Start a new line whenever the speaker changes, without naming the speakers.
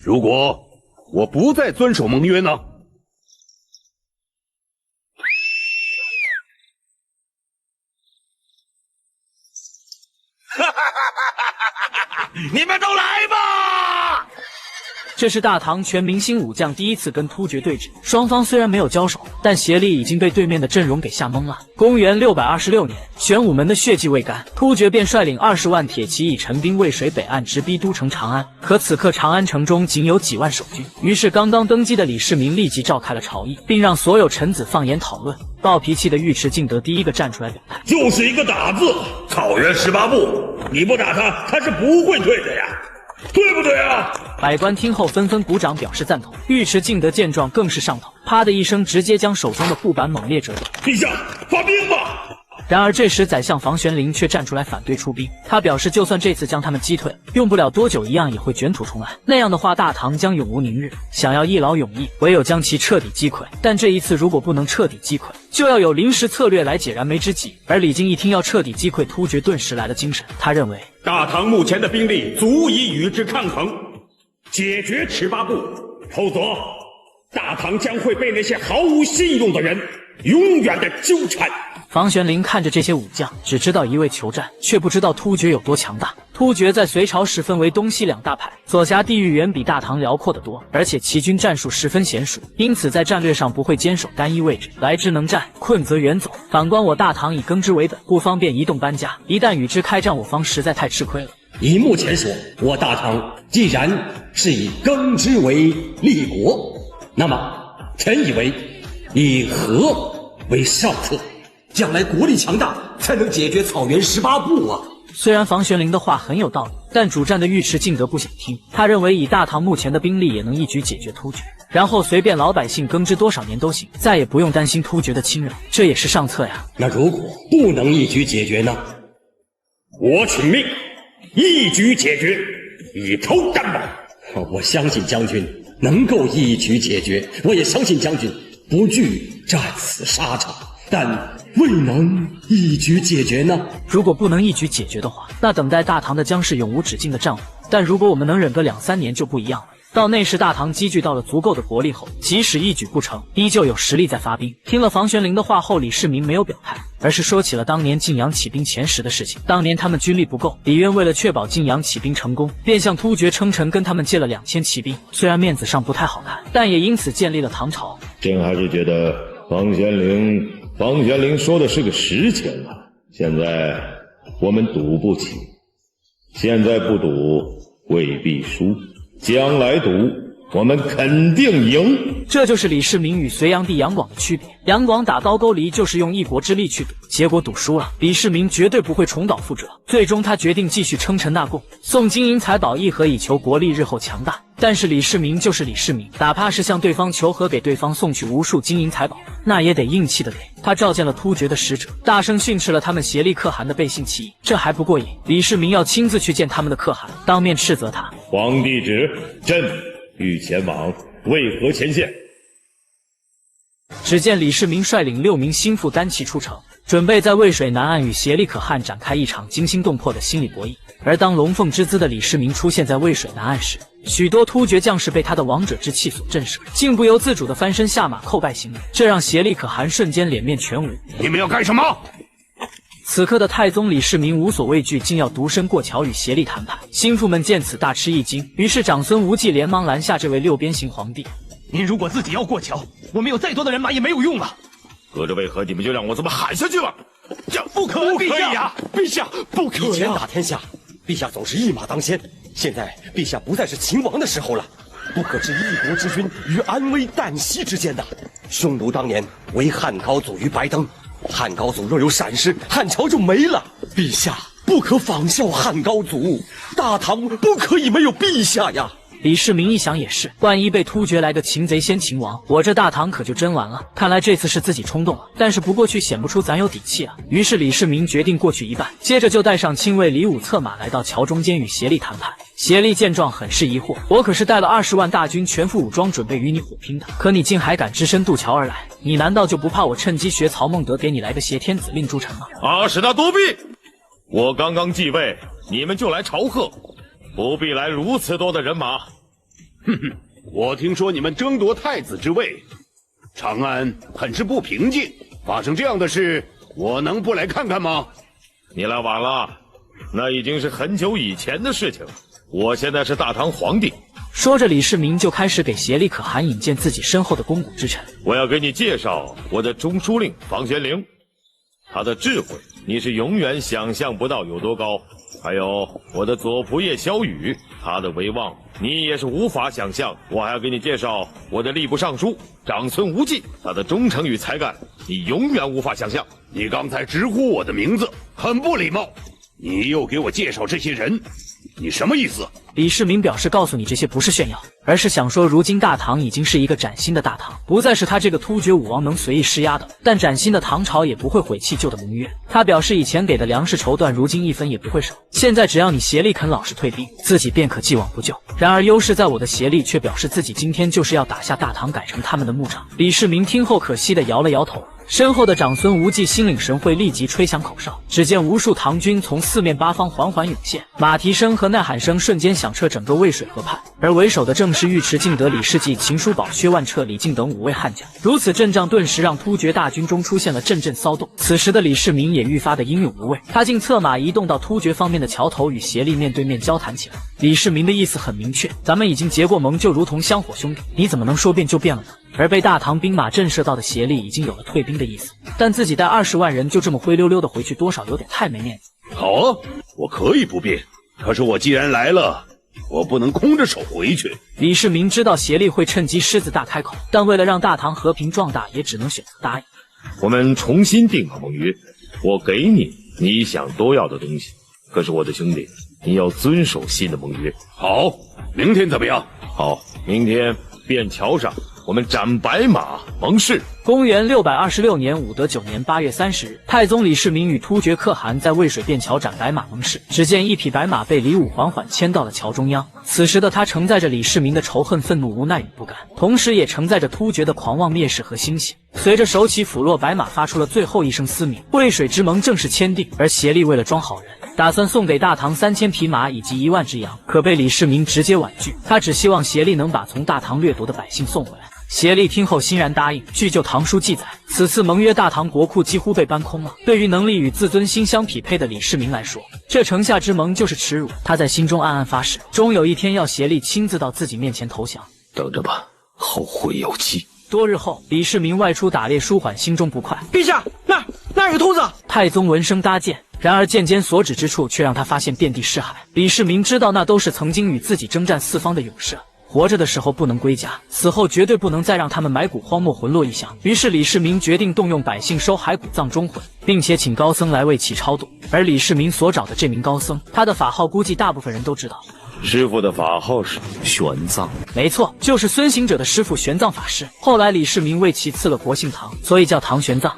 如果我不再遵守盟约呢？你们都来吧！
这是大唐全明星武将第一次跟突厥对峙，双方虽然没有交手，但协力已经被对面的阵容给吓懵了。公元626年，玄武门的血迹未干，突厥便率领20万铁骑以陈兵渭水北岸直逼都城长安。可此刻长安城中仅有几万守军，于是刚刚登基的李世民立即召开了朝议，并让所有臣子放言讨论。暴脾气的尉迟敬德第一个站出来表态，
就是一个打字，草原18部，你不打他，他是不会退的呀，对不对啊？
百官听后纷纷鼓掌表示赞同。尉迟敬德见状更是上头，啪的一声直接将手中的布板猛烈折断。
陛下，发兵吧！
然而这时宰相房玄龄却站出来反对出兵，他表示就算这次将他们击退，用不了多久一样也会卷土重来，那样的话大唐将永无宁日。想要一劳永逸，唯有将其彻底击溃，但这一次如果不能彻底击溃，就要有临时策略来解燃眉之急。而李靖一听要彻底击溃突厥，顿时来了精神，他认为
大唐目前的兵力足以与之抗衡，解决18部，否则大唐将会被那些毫无信用的人永远的纠缠。
房玄龄看着这些武将，只知道一味求战，却不知道突厥有多强大。突厥在隋朝时分为东西两大派，所辖地域远比大唐辽阔得多，而且齐军战术十分娴熟，因此在战略上不会坚守单一位置，来之能战，困则远走。反观我大唐以耕之为本，不方便移动搬家，一旦与之开战，我方实在太吃亏了。
以目前说，我大唐既然是以耕之为立国，那么臣以为以和为上策，将来国力强大，才能解决草原18部啊！
虽然房玄龄的话很有道理，但主战的尉迟敬德不想听。他认为以大唐目前的兵力，也能一举解决突厥，然后随便老百姓耕织多少年都行，再也不用担心突厥的侵扰，这也是上策呀。
那如果不能一举解决呢？
我请命，一举解决，以酬担保。
我相信将军能够一举解决，我也相信将军不惧战死沙场，但未能一举解决呢？
如果不能一举解决的话，那等待大唐的将是永无止境的战火。但如果我们能忍个2-3年就不一样了。到那时大唐积聚到了足够的国力后，即使一举不成，依旧有实力再发兵。听了房玄龄的话后，李世民没有表态，而是说起了当年晋阳起兵前时的事情。当年他们军力不够，李渊为了确保晋阳起兵成功，便向突厥称臣，跟他们借了2000骑兵。虽然面子上不太好看，但也因此建立了唐朝。
朕还是觉得房玄龄说的是个实情啊。现在我们赌不起，现在不赌未必输，将来赌我们肯定赢。
这就是李世民与隋炀帝杨广的区别。杨广打高句丽就是用一国之力去赌，结果赌输了。李世民绝对不会重蹈覆辙，最终他决定继续称臣纳贡，送金银财宝议和，以求国力日后强大。但是李世民就是李世民，哪怕是向对方求和，给对方送去无数金银财宝，那也得硬气的给。他召见了突厥的使者，大声训斥了他们协力可汗的背信弃义。这还不过瘾，李世民要亲自去见他们的可汗，当面斥责他。
皇帝旨，朕欲前往，为何前线？
只见李世民率领6名心腹单骑出城，准备在渭水南岸与协力可汗展开一场惊心动魄的心理博弈。而当龙凤之姿的李世民出现在渭水南岸时，许多突厥将士被他的王者之气所震慑，竟不由自主地翻身下马叩拜行礼，这让协力可汗瞬间脸面全无。
你们要干什么？
此刻的太宗李世民无所畏惧，竟要独身过桥与协力谈判。心腹们见此大吃一惊，于是长孙无忌连忙拦下这位6边形皇帝。
您如果自己要过桥，我们有再多的人马也没有用了。
可这为何你们就让我这么喊下去了？
这不可以呀！陛下不可
以前打天下，陛下总是一马当先，现在陛下不再是秦王的时候了，不可置一国之君于安危旦夕之间的。匈奴当年为汉高祖于白登，汉高祖若有闪失，汉朝就没了。陛下不可仿效汉高祖，大唐不可以没有陛下呀！
李世民一想也是，万一被突厥来个擒贼先擒王，我这大唐可就真完了。看来这次是自己冲动了，但是不过去显不出咱有底气啊。于是李世民决定过去一半，接着就带上亲卫李武策马来到桥中间与协力谈判。协力见状很是疑惑，我可是带了20万大军，全副武装，准备与你火拼的，可你竟还敢只身渡桥而来，你难道就不怕我趁机学曹孟德，给你来个挟天子令诸臣吗？
阿史那多弊！我刚刚继位，你们就来朝贺，不必来如此多的人马。
我听说你们争夺太子之位，长安很是不平静。发生这样的事，我能不来看看吗？
你来晚了，那已经是很久以前的事情了。我现在是大唐皇帝。
说着，李世民就开始给协力可汗引荐自己身后的肱骨之臣。
我要给你介绍我的中书令房玄龄，他的智慧你是永远想象不到有多高。还有我的左仆射萧瑀，他的威望你也是无法想象。我还要给你介绍我的吏部尚书长孙无忌，他的忠诚与才干你永远无法想象。
你刚才直呼我的名字，很不礼貌。你又给我介绍这些人，你什么意思？
李世民表示，告诉你这些不是炫耀，而是想说，如今大唐已经是一个崭新的大唐，不再是他这个突厥武王能随意施压的。但崭新的唐朝也不会毁弃旧的盟约。他表示，以前给的粮食绸缎，如今一分也不会少。现在只要你协力肯老实退兵，自己便可既往不咎。然而优势在我的协力却表示自己今天就是要打下大唐，改成他们的牧场。李世民听后可惜地摇了摇头。身后的长孙无忌心领神会，立即吹响口哨。只见无数唐军从四面八方缓缓涌现，马蹄声和呐喊声瞬间响彻整个渭水河畔。而为首的正是尉迟敬德、李世济、秦叔宝、薛万彻、李靖等5位悍将。如此阵仗顿时让突厥大军中出现了阵阵骚动。此时的李世民也愈发的英勇无畏，他竟策马移动到突厥方面的桥头，与协力面对面交谈起来。李世民的意思很明确，咱们已经结过盟，就如同香火兄弟，你怎么能说变就变了呢？而被大唐兵马震慑到的协力已经有了退兵的意思，但自己带20万人就这么灰溜溜的回去，多少有点太没面子。
好啊，我可以不变，可是我既然来了，我不能空着手回去。
李世民知道协力会趁机狮子大开口，但为了让大唐和平壮大，也只能选择答应。
我们重新定好盟约，我给你你想都要的东西，可是我的兄弟，你要遵守新的盟约。
好，明天怎么样？
好，明天便桥上我们斩白马盟誓。
公元626年武德9年8月30日，太宗李世民与突厥可汗在渭水便桥斩白马盟誓。只见一匹白马被李武缓缓牵到了桥中央。此时的他承载着李世民的仇恨、愤怒、无奈与不甘，同时也承载着突厥的狂妄、蔑视和欣喜。随着手起斧落，白马发出了最后一声嘶鸣，渭水之盟正式签订。而协力为了装好人，打算送给大唐3000匹马以及1万只羊，可被李世民直接婉拒。他只希望协力能把从大唐掠夺的百姓送回来。协力听后欣然答应。据《旧唐书》记载，此次盟约大唐国库几乎被搬空了。对于能力与自尊心相匹配的李世民来说，这城下之盟就是耻辱。他在心中暗暗发誓，终有一天要协力亲自到自己面前投降。
等着吧，后会有期。
多日后，李世民外出打猎，舒缓心中不快。
陛下，那儿有兔子！
太宗闻声搭箭，然而箭尖所指之处，却让他发现遍地是海。李世民知道那都是曾经与自己征战四方的勇士。活着的时候不能归家，死后绝对不能再让他们埋骨荒漠，魂落异乡。于是李世民决定动用百姓收骸骨葬忠魂，并且请高僧来为其超度。而李世民所找的这名高僧，他的法号估计大部分人都知道。
师傅的法号是
玄奘，
没错，就是孙行者的师傅玄奘法师。后来李世民为其赐了国姓唐，所以叫唐玄奘。